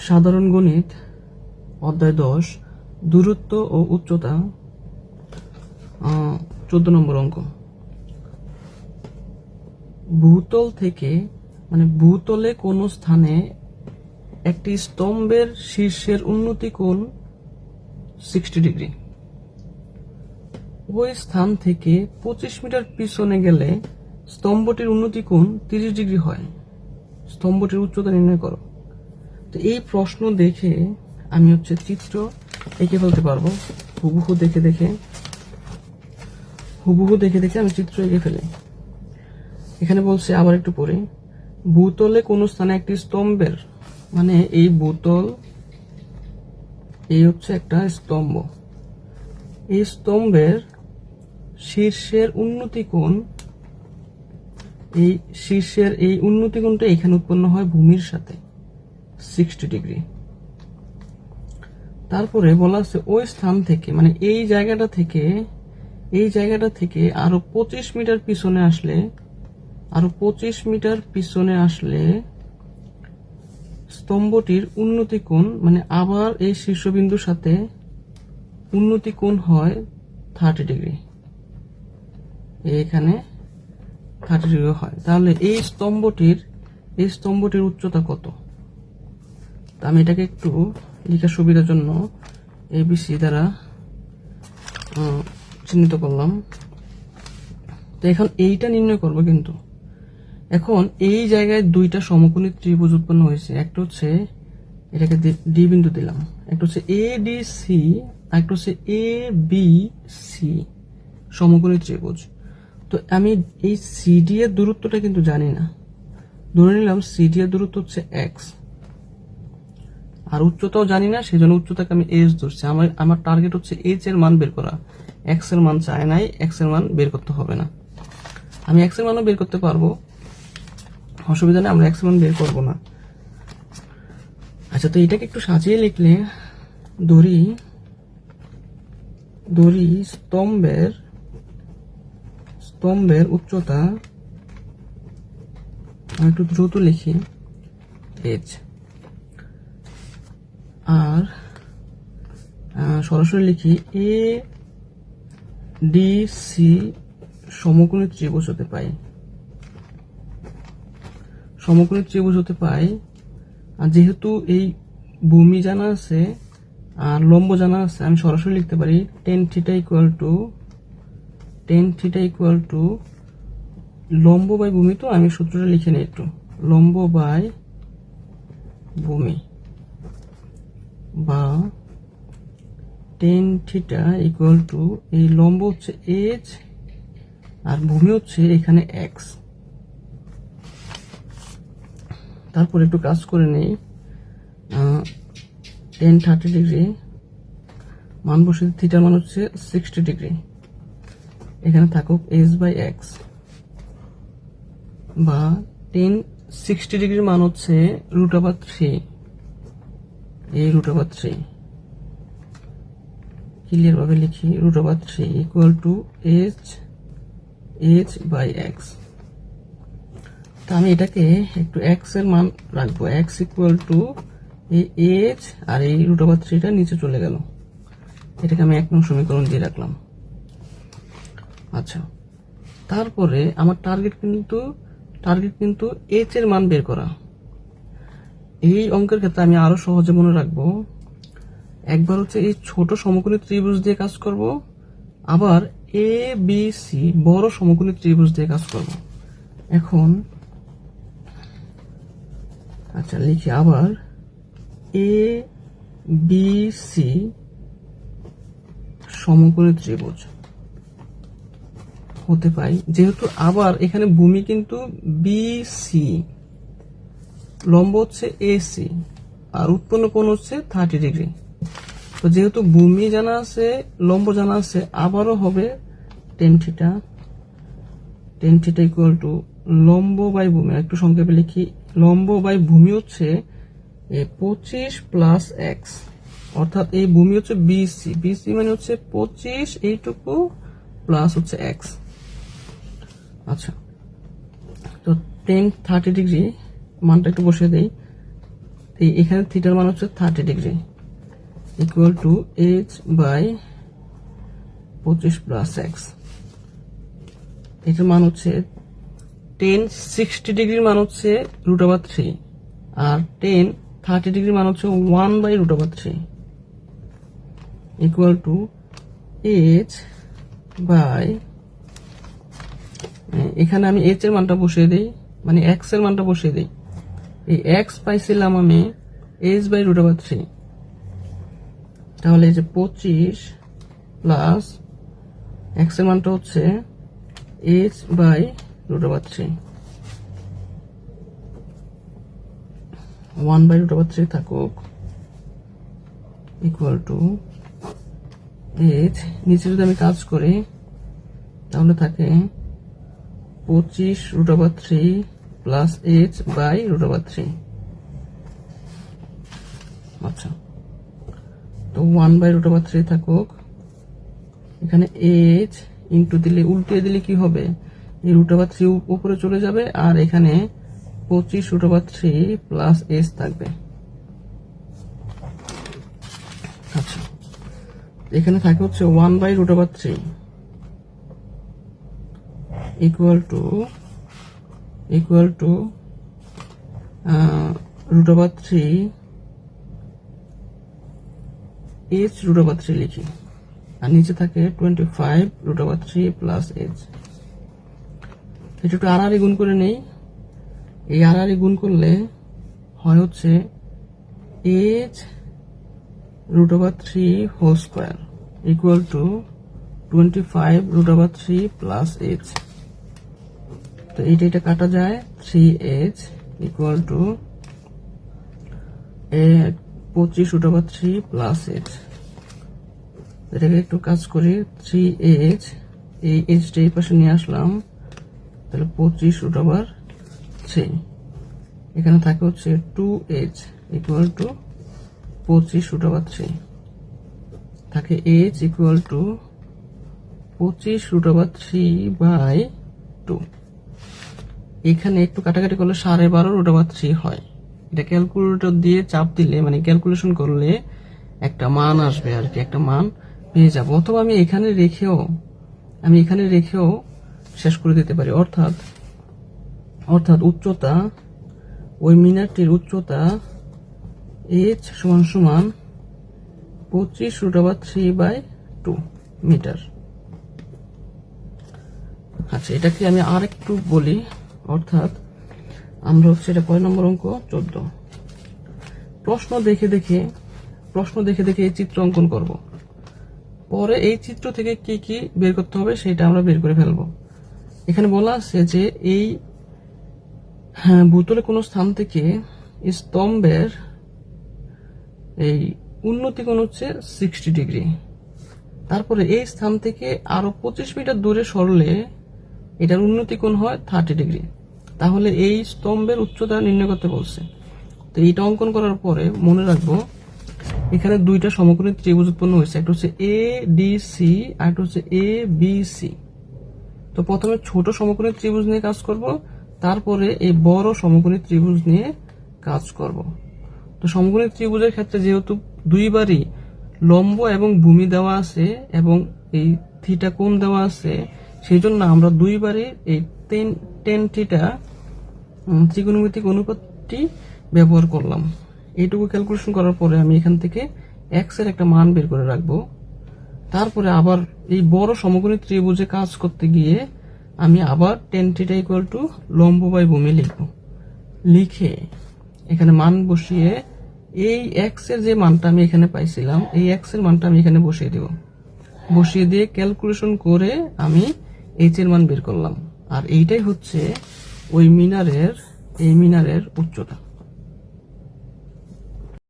সাধারণ গণিত অধ্যায় 10 দূরত্ব ও উচ্চতা 14 নম্বর অঙ্ক। ভূতল থেকে ভূতলে কোন স্থানে একটি স্তম্ভের শীর্ষের উন্নতি কোণ 60 ডিগ্রি। ওই স্থান থেকে 25 মিটার পিছনে গেলে স্তম্ভটির উন্নতি কোণ 30 ডিগ্রি হয়। স্তম্ভটির উচ্চতা নির্ণয় করো। তো এই প্রশ্ন দেখে আমি চিত্র এঁকে ফেলতে পারবো। হুবহু দেখে দেখে আমি চিত্র এঁকে ফেলি। এখানে বলছে, আবার একটু পরে, ভূতলে কোন স্থানে একটি স্তম্ভের, এই ভূতল, এই একটা স্তম্ভ, এই স্তম্ভের শীর্ষের উন্নতি কোণ, এই শীর্ষের এই উন্নতি কোণটা এখানে উৎপন্ন হয় ভূমির সাথে 60 ডিগ্রি। তারপরে বলা আছে ওই স্থান থেকে এই জায়গাটা থেকে আরো 25 মিটার পিছনে আসলে স্তম্ভটির উন্নতি কোণ আবার এই শীর্ষবিন্দুর সাথে উন্নতি কোণ হয় 30 ডিগ্রি। এখানে 30 ডিগ্রি হয়। তাহলে এই স্তম্ভটির উচ্চতা কত? আমি এটাকে একটু লেখার সুবিধার জন্য ABC দ্বারা চিহ্নিত করলাম। তো এখন এইটা নির্ণয় করব। কিন্তু এখন এই জায়গায় দুইটা সমকোণী ত্রিভুজ উৎপন্ন হয়েছে। একটা এটাকে ডি বিন্দু দিলাম, একটা ADC, আর একটা ABC সমকোণী ত্রিভুজ। তো আমি এই CD এর দূরত্বটা কিন্তু জানি না। ধরে নিলাম CD এর দূরত্ব x, আর উচ্চতাও জানি না, সেজন্য উচ্চতাকে আমি h ধরছি। আমার টার্গেট h এর মান বের করা। x এর মান চাই নাই, x এর মান বের করতে হবে না। আমি x এর মানও বের করতে পারবো, অসুবিধা নেই, আমরা x এর মান বের করবো না। আচ্ছা, তো এটাকে একটু সাজিয়ে লিখলে, ধরি স্তম্ভের উচ্চতা, আমি একটু দ্রুত লিখি, h, আর সরাসরি লিখি ADC সমকোণী ত্রিভুজ হতে পাই। আর যেহেতু এই ভূমি জানা আছে আর লম্ব জানা আছে, আমি সরাসরি লিখতে পারি tan θ লম্ব বাই ভূমি। তো আমি সূত্রটা লিখে নিই একটু, লম্ব বাই ভূমি, বা tan θ এই লম্ব h আর ভূমি এখানে x। তারপর একটু কাজ করে নেই, tan 30 ডিগ্রি মান বসে, থিটার মান 60 ডিগ্রি, এখানে থাকুক h বাই x, বা tan 60 ডিগ্রির মান √3, এই √3 ক্লিয়ার ভাবে লিখি, √3 h বাই x। তো আমি এটাকে একটু x এর মান রাখবো, x এই h আর এই √3টা নিচে চলে গেল। এটাকে আমি 1 নং সমীকরণ দিয়ে রাখলাম। আচ্ছা, তারপরে আমার টার্গেট কিন্তু h এর মান বের করা। এই অঙ্কের ক্ষেত্রে আমি আরো সহজে মনে রাখবো, একবার এই ছোট সমকোণী ত্রিভুজ দিয়ে কাজ করব, আবার ABC বড় সমকোণী ত্রিভুজ দিয়ে কাজ করব। এখন আচ্ছা লিখি, আবার ABC সমকোণী ত্রিভুজ হতে পাই। যেহেতু আবার এখানে ভূমি কিন্তু BC, লম্ব AC, আর উৎপন্ন কোণ 30 ডিগ্রি। তো যেহেতু ভূমি জানা আছে, লম্ব জানা আছে, আবারও হবে tan θ লম্ব বাই ভূমি। একটু সংক্ষেপে লিখি, লম্ব বাই ভূমি 25 প্লাস x, অর্থাৎ এই ভূমি BC মানে 25, এইটুকু প্লাস x। আচ্ছা, তো tan 30 ডিগ্রি মানটা একটু বসিয়ে দেই, এখানে থিটার মান হচ্ছে 30 degree equal to h by 25 plus X. এটার মান হচ্ছে 1060 ডিগ্রির মান হচ্ছে √3 আর 1030 ডিগ্রির মান হচ্ছে 1 by √3 equal to h by, এখানে আমি h এর মানটা বসিয়ে দিই, মানে x এর মানটা বসিয়ে দিই। এই x পাইছিলাম আমি h বাই √3, তাহলে এই যে 25 প্লাস x এর মানটা হচ্ছে h বাই √3, 1 বাই √3 থাকুক ইকুয়াল টু h, নিচে যদি আমি কাজ করি তাহলে থাকে 25 √3 প্লাস h বাই √3। আচ্ছা, তো 1 বাই √3 থাকুক, এখানে h ইন্টু দিলে, উল্টে দিলে কি হবে, এই √3 উপরে চলে যাবে আর এখানে 25 √3 প্লাস h থাকবে। আচ্ছা, এখানে থাকে হচ্ছে 1 বাই √3 ইকুয়াল টু √3 h √3 লিখি, আর নিচে থাকে 25 √3 প্লাস h। এটা একটু আড়াআড়ি গুণ করে নেই, এই আড়াআড়ি গুণ করলে হয় হচ্ছে h √3 whole square equal to 25 √3 plus h। তো এটা কাটা যায়, 3h equal to 25 √3 plus h। এটাকে একটু কাজ করি, 3h, এই h এই পাশে নিয়ে আসলাম, তাহলে 25 √3, এখানে থাকে হচ্ছে 2h ইকুয়াল টু 25 √3, থাকে h ইকুয়াল টু 25 √3 বাই 2। এখানে একটু কাটাকাটি করলে 12.5 √3 হয়। এটা ক্যালকুলেটর দিয়ে চাপ দিলে, মানে ক্যালকুলেশন করলে একটা মান আসবে আর কি, একটা মান পেয়ে যাবো। অথবা আমি এখানে রেখেও শেষ করে দিতে পারি। অর্থাৎ উচ্চতা, ওই মিনারটির উচ্চতা h সমান সমান 25 √3 বাই 2 মিটার। আচ্ছা, এটাকে আমি আর একটু বলি, অর্থাৎ আমরা হচ্ছে এটা কয় নম্বর অঙ্ক, 14। প্রশ্ন দেখে দেখে এই চিত্র অঙ্কন করব, পরে এই চিত্র থেকে কি কি বের করতে হবে সেটা আমরা বের করে ফেলবো। এখানে বলা আছে যে এই ভূতলে কোন স্থান থেকে স্তম্ভের এই উন্নতি কোণ হচ্ছে 60 ডিগ্রি, তারপরে এই স্থান থেকে আরো 25 মিটার দূরে সরলে এটার উন্নতি কোণ হয় 30 ডিগ্রি। তাহলে এই স্তম্ভের উচ্চতা নির্ণয় করতে বলছে। তো এইটা অঙ্কন করার পরে মনে রাখবো এখানে দুইটা সমকোণী ত্রিভুজ উৎপন্ন হয়েছে, একটা হচ্ছে ADC আর একটা হচ্ছে ABC। তো প্রথমে ছোট সমকোণী ত্রিভুজ নিয়ে কাজ করব, তারপরে এই বড় সমকোণী ত্রিভুজ নিয়ে কাজ করব। তো সমকোণী ত্রিভুজের ক্ষেত্রে যেহেতু দুইবারই লম্ব এবং ভূমি দেওয়া আছে এবং এই থিটা কোণ দেওয়া আছে, সেই জন্য আমরা দুইবারই এই tan থিটা ত্রিকোণমিতিক অনুপাতটি ব্যবহার করলাম। এইটুকু ক্যালকুলেশন করার পরে আমি এখান থেকে x এর একটা মান বের করে রাখবো। তারপরে আবার এই বড় সমকোণী ত্রিভুজে কাজ করতে গিয়ে আমি আবার tan থিটা ইকুয়াল টু লম্ব বাই ভূমি লিখব। লিখে এখানে মান বসিয়ে এই x এর যে মানটা আমি এখানে পাইছিলাম, এই x এর মানটা আমি এখানে বসিয়ে দেব। বসিয়ে দিয়ে ক্যালকুলেশন করে আমি h এর মান বের করলাম। আর এইটাই হচ্ছে ওই মিনারের উচ্চতা।